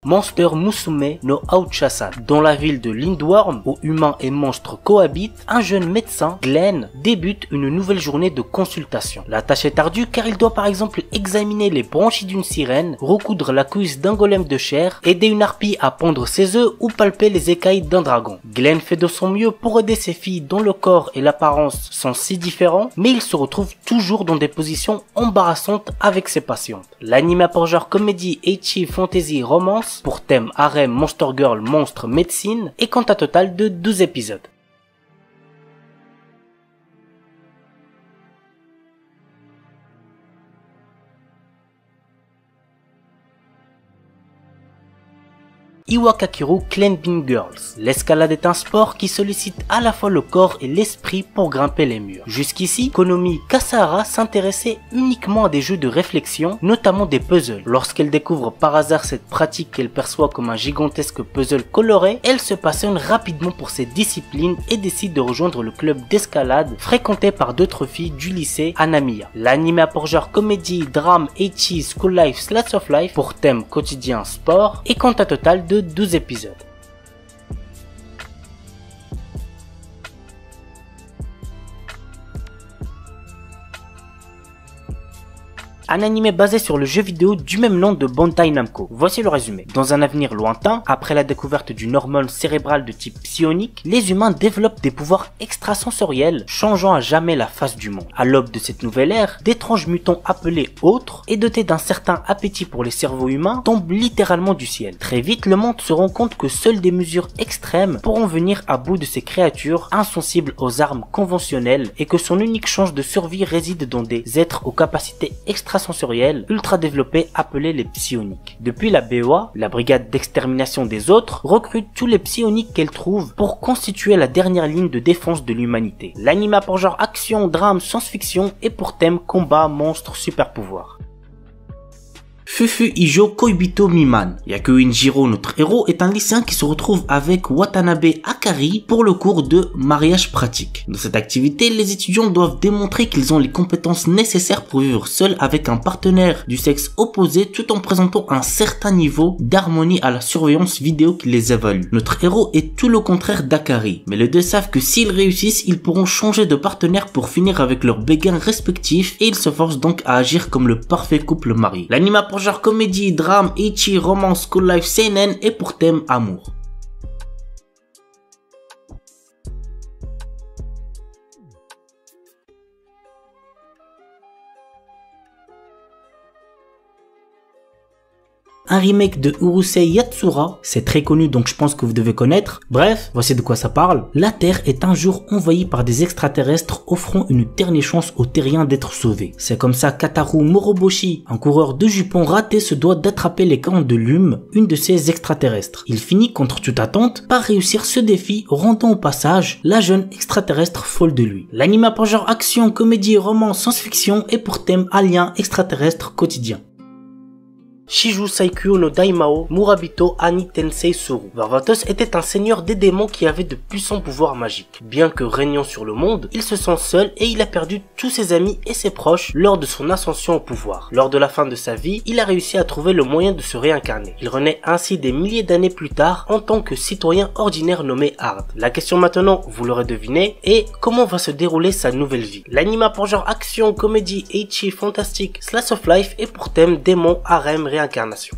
Monster Musume no Aocha-san. Dans la ville de Lindworm, où humains et monstres cohabitent, un jeune médecin, Glenn, débute une nouvelle journée de consultation. La tâche est ardue car il doit par exemple examiner les branchies d'une sirène, recoudre la cuisse d'un golem de chair, aider une harpie à pondre ses œufs ou palper les écailles d'un dragon. Glenn fait de son mieux pour aider ses filles dont le corps et l'apparence sont si différents, mais il se retrouve toujours dans des positions embarrassantes avec ses patientes. L'anime a pour genre comédie, ecchi, fantasy, romance, pour thème harem, monster girl, monstre, médecine, et compte un total de 12 épisodes. Iwakakiru Climbing Girls. L'escalade est un sport qui sollicite à la fois le corps et l'esprit pour grimper les murs. Jusqu'ici, Konomi Kasahara s'intéressait uniquement à des jeux de réflexion, notamment des puzzles. Lorsqu'elle découvre par hasard cette pratique qu'elle perçoit comme un gigantesque puzzle coloré, elle se passionne rapidement pour cette discipline et décide de rejoindre le club d'escalade fréquenté par d'autres filles du lycée Anamiya. L'anime a pour genre comédie, drame, ecchi, school life, slice of life pour thème quotidien sport et compte un total de 12 épisodes. Un anime basé sur le jeu vidéo du même nom de Bandai Namco. Voici le résumé. Dans un avenir lointain, après la découverte d'une hormone cérébrale de type psionique, les humains développent des pouvoirs extrasensoriels, changeant à jamais la face du monde. À l'aube de cette nouvelle ère, d'étranges mutants appelés autres et dotés d'un certain appétit pour les cerveaux humains tombent littéralement du ciel. Très vite, le monde se rend compte que seules des mesures extrêmes pourront venir à bout de ces créatures insensibles aux armes conventionnelles et que son unique chance de survie réside dans des êtres aux capacités extrasensorielles ultra développés appelés les psioniques. Depuis, la BOA, la brigade d'extermination des autres, recrute tous les psioniques qu'elle trouve pour constituer la dernière ligne de défense de l'humanité. L'anime a pour genre action, drame, science-fiction et pour thème combat, monstres, super pouvoirs. Fufu Ijo Koibito Miman. Yakuinjiro, notre héros, est un lycéen qui se retrouve avec Watanabe Akari pour le cours de mariage pratique. Dans cette activité, les étudiants doivent démontrer qu'ils ont les compétences nécessaires pour vivre seuls avec un partenaire du sexe opposé tout en présentant un certain niveau d'harmonie à la surveillance vidéo qui les évalue. Notre héros est tout le contraire d'Akari, mais les deux savent que s'ils réussissent, ils pourront changer de partenaire pour finir avec leurs béguins respectifs et ils se forcent donc à agir comme le parfait couple marié. L'anime pour genre comédie, drame, ecchi, romance, school life, seinen et pour thème amour. Un remake de Urusei Yatsura, c'est très connu donc je pense que vous devez connaître. Bref, voici de quoi ça parle. La Terre est un jour envahie par des extraterrestres offrant une dernière chance aux terriens d'être sauvés. C'est comme ça qu'Ataru Moroboshi, un coureur de jupons raté, se doit d'attraper les cornes de Lume, une de ces extraterrestres. Il finit contre toute attente par réussir ce défi, rendant au passage la jeune extraterrestre folle de lui. L'anime a pour genre action, comédie, roman, science-fiction et pour thème alien extraterrestre quotidien. Shiju Saikyo no Daimao Murabito Ani Tensei Suru. Varvatos était un seigneur des démons qui avait de puissants pouvoirs magiques. Bien que régnant sur le monde, il se sent seul et il a perdu tous ses amis et ses proches lors de son ascension au pouvoir. Lors de la fin de sa vie, il a réussi à trouver le moyen de se réincarner. Il renaît ainsi des milliers d'années plus tard en tant que citoyen ordinaire nommé Hard. La question maintenant, vous l'aurez deviné, est comment va se dérouler sa nouvelle vie. L'anime a pour genre action, comédie, ecchi, fantastique, slice of life et pour thème démon, harem, réincarnation.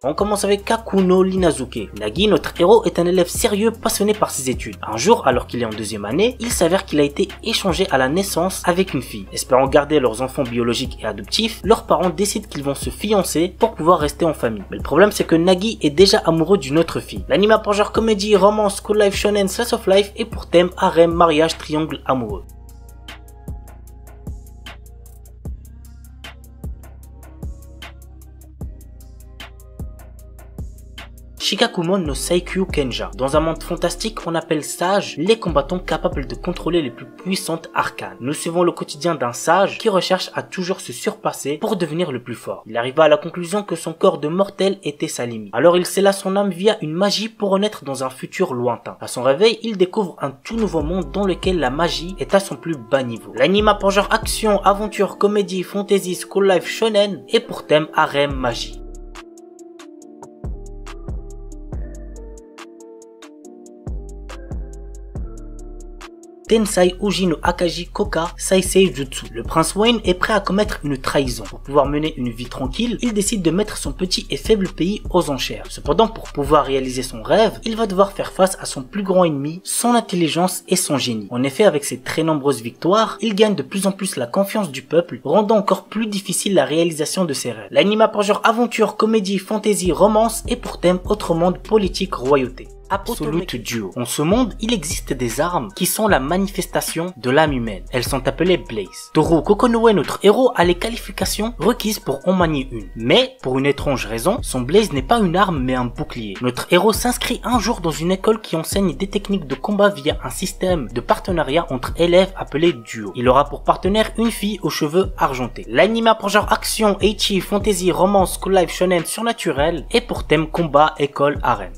On commence avec Kakuno Linazuke. Nagi, notre héros, est un élève sérieux passionné par ses études. Un jour, alors qu'il est en deuxième année, il s'avère qu'il a été échangé à la naissance avec une fille. Espérant garder leurs enfants biologiques et adoptifs, leurs parents décident qu'ils vont se fiancer pour pouvoir rester en famille. Mais le problème, c'est que Nagi est déjà amoureux d'une autre fille. L'anime a pour genre comédie, romance, school life, shonen, slice of life et pour thème harem, mariage, triangle amoureux. Shigakumon no Saikyu Kenja. Dans un monde fantastique, on appelle sages les combattants capables de contrôler les plus puissantes arcanes. Nous suivons le quotidien d'un sage qui recherche à toujours se surpasser pour devenir le plus fort. Il arriva à la conclusion que son corps de mortel était sa limite. Alors il scella son âme via une magie pour renaître dans un futur lointain. À son réveil, il découvre un tout nouveau monde dans lequel la magie est à son plus bas niveau. L'anime a pour genre action, aventure, comédie, fantasy, school life, shonen et pour thème harem, magie. Tensai Uji no Akaji Koka Saisei Jutsu. Le prince Wayne est prêt à commettre une trahison. Pour pouvoir mener une vie tranquille, il décide de mettre son petit et faible pays aux enchères. Cependant, pour pouvoir réaliser son rêve, il va devoir faire face à son plus grand ennemi, son intelligence et son génie. En effet, avec ses très nombreuses victoires, il gagne de plus en plus la confiance du peuple, rendant encore plus difficile la réalisation de ses rêves. L'anime a pour genre aventure, comédie, fantasy, romance et pour thème autre monde, politique, royauté. Absolute Duo. En ce monde, il existe des armes qui sont la manifestation de l'âme humaine. Elles sont appelées Blaze. Toru Kokonoe, notre héros, a les qualifications requises pour en manier une. Mais, pour une étrange raison, son Blaze n'est pas une arme mais un bouclier. Notre héros s'inscrit un jour dans une école qui enseigne des techniques de combat via un système de partenariat entre élèves appelé Duo. Il aura pour partenaire une fille aux cheveux argentés. L'anime a pour genre action, ecchi, fantasy, romance, school life, shonen, surnaturel et pour thème combat, école, harem.